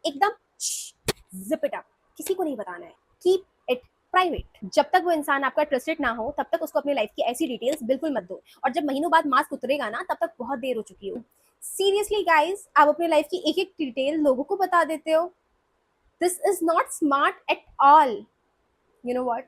एकदम zip it up, किसी को नहीं बताना है, कीप इट प्राइवेट। जब तक वो इंसान आपका ट्रस्टेड ना हो तब तक उसको अपनी लाइफ की ऐसी डिटेल्स बिल्कुल मत दो, और जब महीनों बाद मास्क उतरेगा ना तब तक बहुत देर हो चुकी हो। सीरियसली गाइस, आप अपनी लाइफ की एक एक डिटेल लोगों को बता देते हो। This is not smart at all. You know what,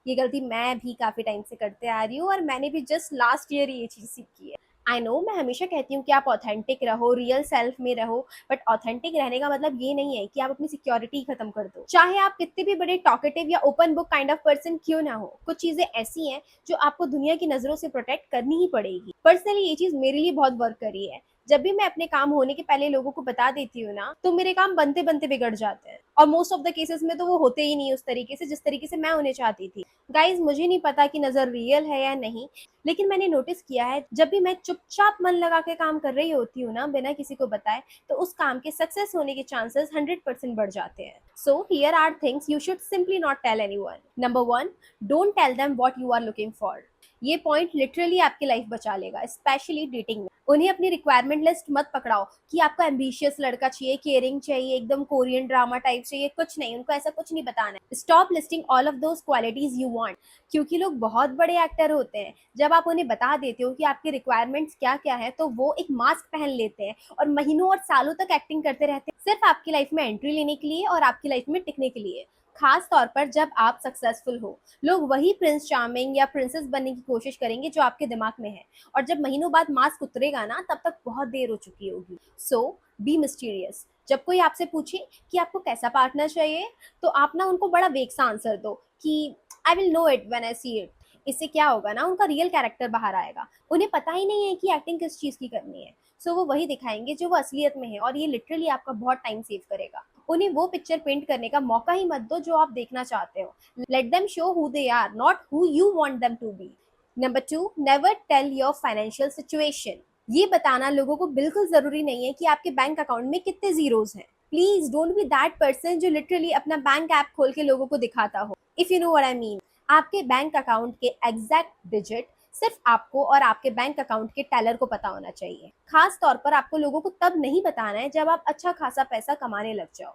ये गलती मैं भी काफी टाइम से करते आ रही हूँ, और मैंने भी जस्ट लास्ट ईयर ये चीज सीखी है। आई नो, मैं हमेशा कहती हूँ कि आप ऑथेंटिक रहो, रियल सेल्फ में रहो, बट ऑथेंटिक रहने का मतलब ये नहीं है कि आप अपनी सिक्योरिटी खत्म कर दो। चाहे आप कितने भी बड़े टॉकेटिव या open book kind of person क्यों ना हो, कुछ चीजें ऐसी हैं जो आपको दुनिया की नजरों से प्रोटेक्ट करनी ही पड़ेगी। पर्सनली ये चीज मेरे लिए बहुत वर्क करी है। जब भी मैं अपने काम होने के पहले लोगों को बता देती हूँ ना, तो मेरे काम बनते बनते बिगड़ जाते हैं, और मोस्ट ऑफ द केसेस में तो वो होते ही नहीं उस तरीके से जिस तरीके से मैं उन्हें चाहती थी। गाइज, मुझे नहीं पता कि नजर रियल है या नहीं, लेकिन मैंने नोटिस किया है जब भी मैं चुपचाप मन लगा के काम कर रही होती हूँ ना, बिना किसी को बताए, तो उस काम के सक्सेस होने के चांसेस 100% बढ़ जाते हैं। So here are things you should simply not tell anyone. Number 1, don't tell them what you are looking for. ये पॉइंट लिटरली आपकी लाइफ बचा लेगा, स्पेशली डेटिंग में। उन्हें अपनी रिक्वायरमेंट लिस्ट मत पकड़ाओ कि आपको एम्बिशियस लड़का चाहिए, केयरिंग चाहिए, एकदम कोरियन ड्रामा टाइप चाहिए, कुछ नहीं, उनको ऐसा कुछ नहीं बताना है। Stop listing all of those qualities you want, क्योंकि लोग बहुत बड़े एक्टर होते हैं। जब आप उन्हें बता देते हो कि आपकी रिक्वायरमेंट्स क्या क्या है, तो वो एक मास्क पहन लेते हैं और महीनों और सालों तक एक्टिंग करते रहते हैं, सिर्फ आपकी लाइफ में एंट्री लेने के लिए और आपकी लाइफ में टिकने के लिए। खास तौर पर जब आप सक्सेसफुल हो, लोग वही प्रिंस चार्मिंग या प्रिंसेस बनने की कोशिश करेंगे जो आपके दिमाग में है, और जब महीनों बाद मास्क उतरेगा ना तब तक बहुत देर हो चुकी होगी। सो बी मिस्टीरियस। जब कोई आपसे पूछे कि आपको कैसा पार्टनर चाहिए, तो आप ना उनको बड़ा वेग सा आंसर दो कि I will know it when I see it. इससे क्या होगा ना, उनका रियल कैरेक्टर बाहर आएगा। उन्हें पता ही नहीं है कि एक्टिंग किस चीज की करनी है, सो वो वही दिखाएंगे जो वो असलियत में है, और ये लिटरली आपका बहुत टाइम सेव करेगा। उन्हें वो पिक्चर पेंट करने का मौका ही मत दो जो आप देखना चाहते हो। Let them show who they are, not who you want them to be. Number 2, never tell your financial situation. ये बताना लोगों को बिल्कुल जरूरी नहीं है कि आपके बैंक अकाउंट में कितने जीरोज हैं। Please don't be that person जो लिटरली अपना बैंक ऐप खोल के लोगों को दिखाता हो, if you know what I mean. आपके बैंक अकाउंट के एग्जैक्ट डिजिट सिर्फ आपको और आपके बैंक अकाउंट के टेलर को पता होना चाहिए। खास तौर पर आपको लोगों को तब नहीं बताना है जब आप अच्छा खासा पैसा कमाने लग जाओ।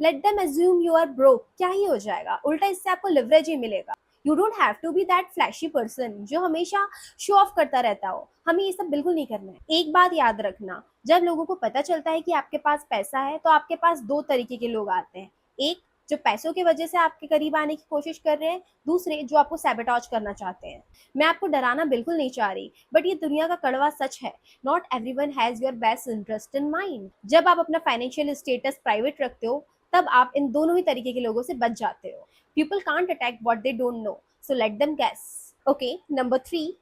Let them assume you are broke, क्या ही हो जाएगा, उल्टा इससे आपको लिवरेज ही मिलेगा। You don't have to be that flashy person जो हमेशा शो ऑफ करता रहता हो। हमें ये सब बिल्कुल नहीं करना है। एक बात याद रखना, जब लोगों को पता चलता है कि आपके पास पैसा है, तो आपके पास दो तरीके के लोग आते हैं। एक, जो पैसों की वजह से आपके करीब आने की कोशिश कर रहे हैं। दूसरे, जो आपको सैबोटेज करना चाहते हैं। मैं आपको डराना बिल्कुल नहीं चाह रही, बट ये दुनिया का कड़वा सच है। Not everyone has your best interest in mind. जब आप अपना फाइनेंशियल स्टेटस प्राइवेट रखते हो, तब आप इन दोनों ही तरीके के लोगों से बच जाते हो। People can't attack what they don't know, so let them guess. Okay, number 3,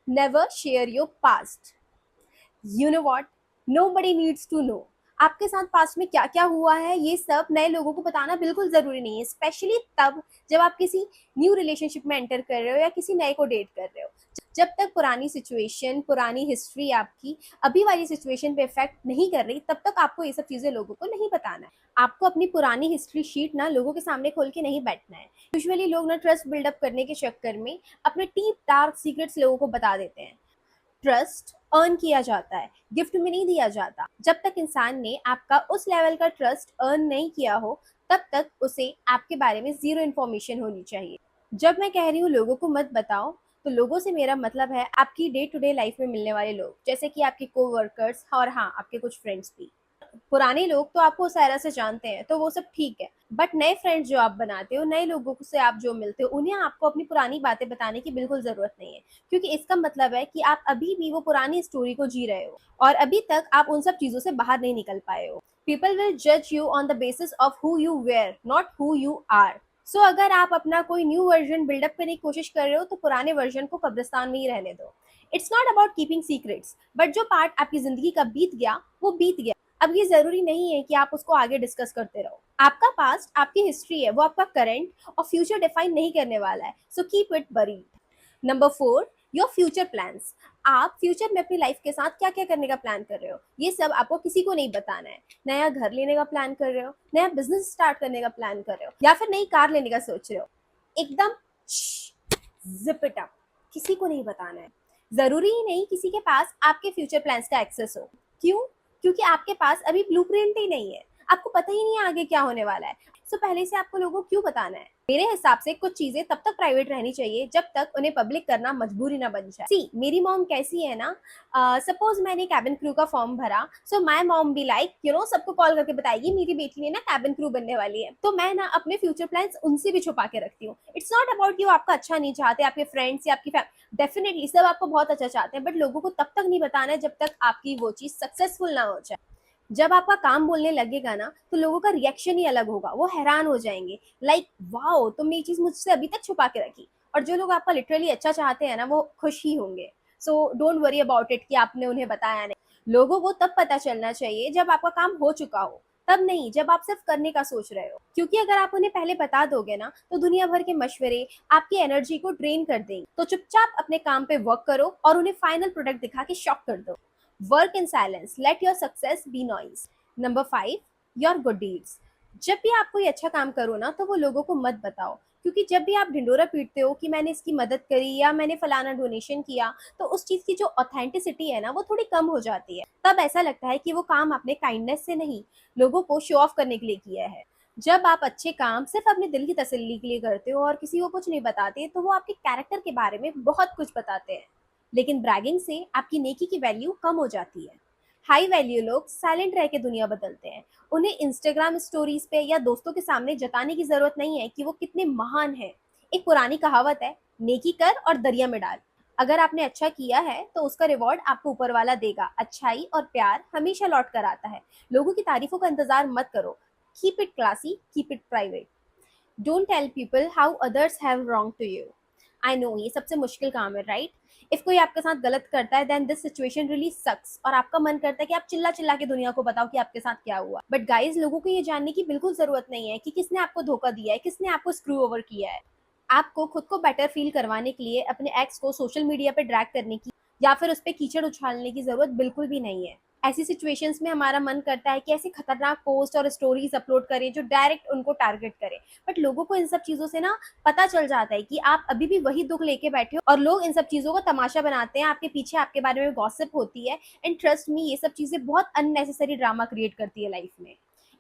never share your past. You know what, nobody needs to know. आपके साथ पास्ट में क्या क्या हुआ है ये सब नए लोगों को बताना बिल्कुल जरूरी नहीं है, स्पेशली तब जब आप किसी न्यू रिलेशनशिप में एंटर कर रहे हो या किसी नए को डेट कर रहे हो। जब तक पुरानी सिचुएशन, पुरानी हिस्ट्री आपकी अभी वाली सिचुएशन पे इफेक्ट नहीं कर रही, तब तक आपको ये सब चीजें लोगों को नहीं बताना है। आपको अपनी पुरानी हिस्ट्री शीट ना लोगों के सामने खोल के नहीं बैठना है। यूजुअली लोग ना ट्रस्ट बिल्डअप करने के चक्कर में अपने डीप डार्क सीक्रेट्स लोगों को बता देते हैं। ट्रस्ट अर्न किया जाता है, गिफ्ट में नहीं दिया जाता। जब तक इंसान ने आपका उस लेवल का ट्रस्ट अर्न नहीं किया हो, तब तक उसे आपके बारे में जीरो इन्फॉर्मेशन होनी चाहिए। जब मैं कह रही हूँ लोगों को मत बताओ, तो लोगों से मेरा मतलब है आपकी डे टू डे लाइफ में मिलने वाले लोग, जैसे कि आपके कोवर्कर्स और हाँ, आपके कुछ फ्रेंड्स भी। पुराने लोग तो आपको सारा से जानते हैं, तो वो सब ठीक है, बट नए फ्रेंड्स जो आप बनाते हो, नए लोगों से आप जो मिलते हो, उन्हें आपको अपनी पुरानी बातें बताने की बिल्कुल जरूरत नहीं है, क्योंकि इसका मतलब है कि आप अभी भी वो पुरानी स्टोरी को जी रहे हो और अभी तक आप उन सब चीजों से बाहर नहीं निकल पाए हो। पीपल विल जज you on the basis of who you were, not who you are. So अगर आप अपना कोई न्यू वर्जन बिल्डअप करने की कोशिश कर रहे हो, तो पुराने वर्जन को कब्रिस्तान में ही रहने दो। It's not about keeping secrets, but जो पार्ट आपकी जिंदगी का बीत गया वो बीत गया। अब ये जरूरी नहीं है कि आप उसको आगे डिस्कस करते रहो। आपका पास्ट आपकी हिस्ट्री है, वो आपका करंट और फ्यूचर डिफाइन नहीं करने वाला है, so keep it buried. Number 4, your future plans. आप फ्यूचर में अपनी लाइफ के साथ क्या क्या करने का प्लान कर रहे हो, ये सब आपको किसी को नहीं बताना है। नया घर लेने का प्लान कर रहे हो, नया बिजनेस स्टार्ट करने का प्लान कर रहे हो, या फिर नई कार लेने का सोच रहे हो, एकदम जिप इट अप, किसी को नहीं बताना है। जरूरी ही नहीं किसी के पास आपके फ्यूचर प्लान्स का एक्सेस हो। क्यों? क्योंकि आपके पास अभी ब्लूप्रिंट ही नहीं है। आपको पता ही नहीं है आगे क्या होने वाला है। सो पहले से आपको लोगों को क्यों बताना है? मेरे हिसाब से कुछ चीजें तब तक प्राइवेट रहनी चाहिए जब तक उन्हें पब्लिक करना मजबूरी ना बन जाए। सी मेरी मॉम कैसी है ना, सपोज मैंने कैबिन क्रू का फॉर्म भरा, so my mom be like सबको कॉल करके बताएगी मेरी बेटी ने ना कैबिन क्रू बनने वाली है, तो मैं ना अपने फ्यूचर प्लान्स उनसे भी छुपा के रखती हूँ। इट्स नॉट अबाउट यू आपका अच्छा नहीं चाहते, आपके फ्रेंड्स या आपकी डेफिनेटली सब आपको बहुत अच्छा चाहते हैं, बट लोगों को तब तक नहीं बताना है जब तक आपकी वो चीज सक्सेसफुल ना हो जाए। जब आपका काम बोलने लगेगा ना तो लोगों का रिएक्शन ही अलग होगा, वो हैरान हो जाएंगे, लाइक वाओ तुमने ये चीज मुझसे अभी तक छुपा के रखी। और जो लोग आपका लिटरली अच्छा चाहते हैं ना वो खुश ही होंगे। So don't worry about it कि आपने उन्हें बताया नहीं। लोगों को तब पता चलना चाहिए जब आपका काम हो चुका हो, तब नहीं जब आप सिर्फ करने का सोच रहे हो, क्योंकि अगर आप उन्हें पहले बता दोगे ना तो दुनिया भर के मशवरे आपकी एनर्जी को ड्रेन कर देंगे। तो चुपचाप अपने काम पे वर्क करो और उन्हें फाइनल प्रोडक्ट दिखा के शॉक कर दो। Work in silence, let your success be noise. Number 5, your good deeds. जब भी आप कोई अच्छा काम करो ना तो वो लोगों को मत बताओ, क्योंकि जब भी आप ढिंडोरा पीटते हो कि मैंने इसकी मदद करी या मैंने फलाना डोनेशन किया, तो उस चीज की जो ऑथेंटिसिटी है ना वो थोड़ी कम हो जाती है। तब ऐसा लगता है कि वो काम आपने काइंडनेस से नहीं, लोगों को शो ऑफ करने के लिए किया है। जब आप अच्छे काम सिर्फ अपने दिल की तसल्ली के लिए करते हो और किसी को कुछ नहीं बताते, तो वो आपके कैरेक्टर के बारे में बहुत कुछ बताते हैं। लेकिन ब्रैगिंग से आपकी नेकी की वैल्यू कम हो जाती है। हाई वैल्यू लोग साइलेंट रह के दुनिया बदलते हैं। उन्हें इंस्टाग्राम स्टोरीज पे या दोस्तों के सामने जताने की जरूरत नहीं है कि वो कितने महान हैं। एक पुरानी कहावत है, नेकी कर और दरिया में डाल। अगर आपने अच्छा किया है तो उसका रिवॉर्ड आपको ऊपर वाला देगा। अच्छाई और प्यार हमेशा लौट कर आता है। लोगों की तारीफों का इंतजार मत करो। Keep it classy, keep it private. Don't tell people how others have wrong to you. I know ये सबसे मुश्किल काम है, राइट? इफ कोई आपके साथ गलत करता है देन दिस सिचुएशन रियली सक्स, और आपका मन करता है कि आप चिल्ला चिल्ला के दुनिया को बताओ कि आपके साथ क्या हुआ। बट गाइज, लोगों को ये जानने की बिल्कुल जरूरत नहीं है कि किसने आपको धोखा दिया है, किसने आपको स्क्रू ओवर किया है। आपको खुद को बेटर फील करवाने के लिए अपने एक्स को सोशल मीडिया पे ड्रैग करने की या फिर उस पर कीचड़ उछालने की जरूरत बिल्कुल भी नहीं है। ऐसी सिचुएशंस में हमारा मन करता है कि ऐसी खतरनाक पोस्ट और स्टोरीज अपलोड करें जो डायरेक्ट उनको टारगेट करें, बट लोगों को इन सब चीजों से ना पता चल जाता है कि आप अभी भी वही दुख लेके बैठे हो, और लोग इन सब चीजों का तमाशा बनाते हैं, आपके पीछे आपके बारे में गॉसिप होती है। एंड ट्रस्ट मी, ये सब चीजें बहुत अननेसेसरी ड्रामा क्रिएट करती है लाइफ में।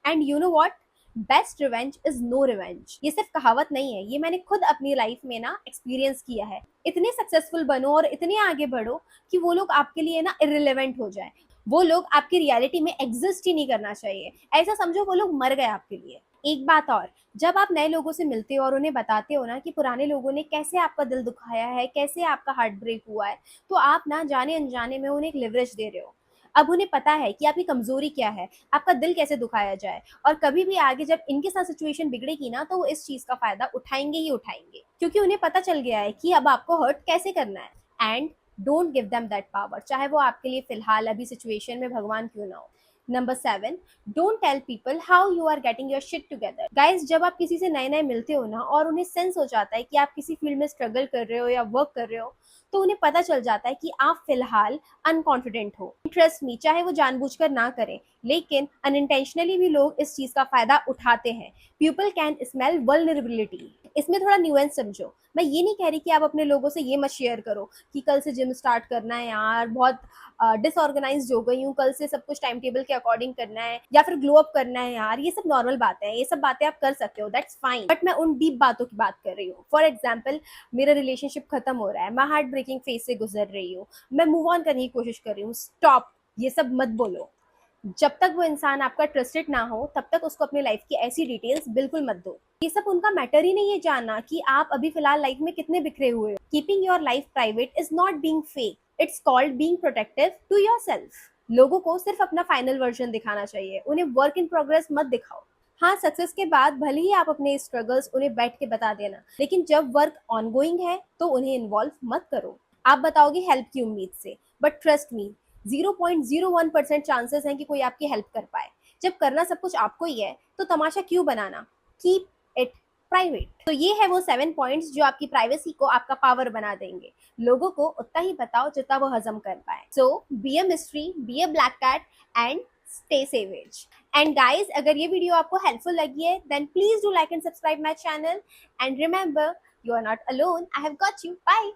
And you know what, best revenge is no revenge. ये सिर्फ कहावत नहीं है, ये मैंने खुद अपनी लाइफ में ना एक्सपीरियंस किया है। इतने सक्सेसफुल बनो और इतने आगे बढ़ो कि वो लोग आपके लिए ना इरिलेवेंट हो जाए, वो लोग आपकी रियलिटी में एग्जिस्ट ही नहीं करना चाहिए। ऐसा समझो वो लोग मर गए आपके लिए। एक बात और, जब आप नए लोगों से मिलते हो और उन्हें बताते हो ना कि पुराने लोगों ने कैसे आपका दिल दुखाया है, कैसे आपका हार्ट ब्रेक हुआ है, तो आप ना जाने अनजाने में उन्हें एक लिवरेज दे रहे हो। अब उन्हें पता है कि आपकी कमजोरी क्या है, आपका दिल कैसे दुखाया जाए, और कभी भी आगे जब इनके साथ सिचुएशन बिगड़ेगी ना तो वो इस चीज का फायदा उठाएंगे ही उठाएंगे, क्योंकि उन्हें पता चल गया है कि अब आपको हर्ट कैसे करना है। And don't give them that power, चाहे वो आपके लिए फिलहाल अभी सिचुएशन में भगवान क्यों ना हो। Number 7, don't tell people how you are getting your shit together. Guys, जब आप किसी से नए नए मिलते हो ना और उन्हें सेंस हो जाता है कि आप किसी फील्ड में स्ट्रगल कर रहे हो या वर्क कर रहे हो, तो उन्हें पता चल जाता है कि आप फिलहाल अनकॉन्फिडेंट हो। ट्रस्ट मी, चाहे वो जानबूझकर ना करें, लेकिन अनइंटेंशनली भी लोग इस चीज का फायदा उठाते हैं। People can smell vulnerability. इसमें थोड़ा न्यूएंस समझो। मैं ये नहीं कह रही कि आप अपने लोगों से ये मत शेयर करो कि कल से जिम स्टार्ट करना है यार, बहुत डिसऑर्गेनाइज हो गई हूँ, कल से सब कुछ टाइम टेबल के अकॉर्डिंग करना है, या फिर ग्लो अप करना है यार। ये सब नॉर्मल बातें हैं, ये सब बातें आप कर सकते हो, दैट्स फाइन। बट मैं उन डीप बातों की बात कर रही हूँ। फॉर एग्जाम्पल, मेरा रिलेशनशिप खत्म हो रहा है, मैं हार्ट ब्रेकिंग फेज से गुजर रही हूँ, मैं मूव ऑन करने की कोशिश कर रही हूँ। स्टॉप, ये सब मत बोलो। जब तक वो इंसान आपका ट्रस्टेड ना हो तब तक उसको अपनी लाइफ की ऐसी डिटेल्स बिल्कुल मत दो। ये सब उनका मैटर ही नहीं है जानना कि आप अभी फिलहाल लाइफ में कितने बिखरे हुए हो। Keeping your life private is not being fake, it's called being protective to yourself. लोगों को सिर्फ अपना फाइनल वर्जन दिखाना चाहिए, उन्हें वर्क इन प्रोग्रेस मत दिखाओ। हाँ, सक्सेस के बाद भले ही आप अपने स्ट्रगल्स उन्हें बैठ के बता देना, लेकिन जब वर्क ऑनगोइंग है तो उन्हें इन्वॉल्व मत करो। आप बताओगे हेल्प की उम्मीद से, बट ट्रस्ट मी, 0.01% चांसेस हैं कि कोई आपकी हेल्प कर पाए। जब करना सब कुछ आपको ही है तो तमाशा क्यों बनाना? Keep it private. तो ये है वो 7 पॉइंट्स जो आपकी प्राइवेसी को आपका पावर बना देंगे। लोगों को उतना ही बताओ जितना वो हजम कर पाए। So be a mystery, be a black cat and stay savage. And guys, अगर ये वीडियो आपको हेल्पफुल लगी है then please do like and subscribe my channel, and remember, you are not alone, I have got you. Bye.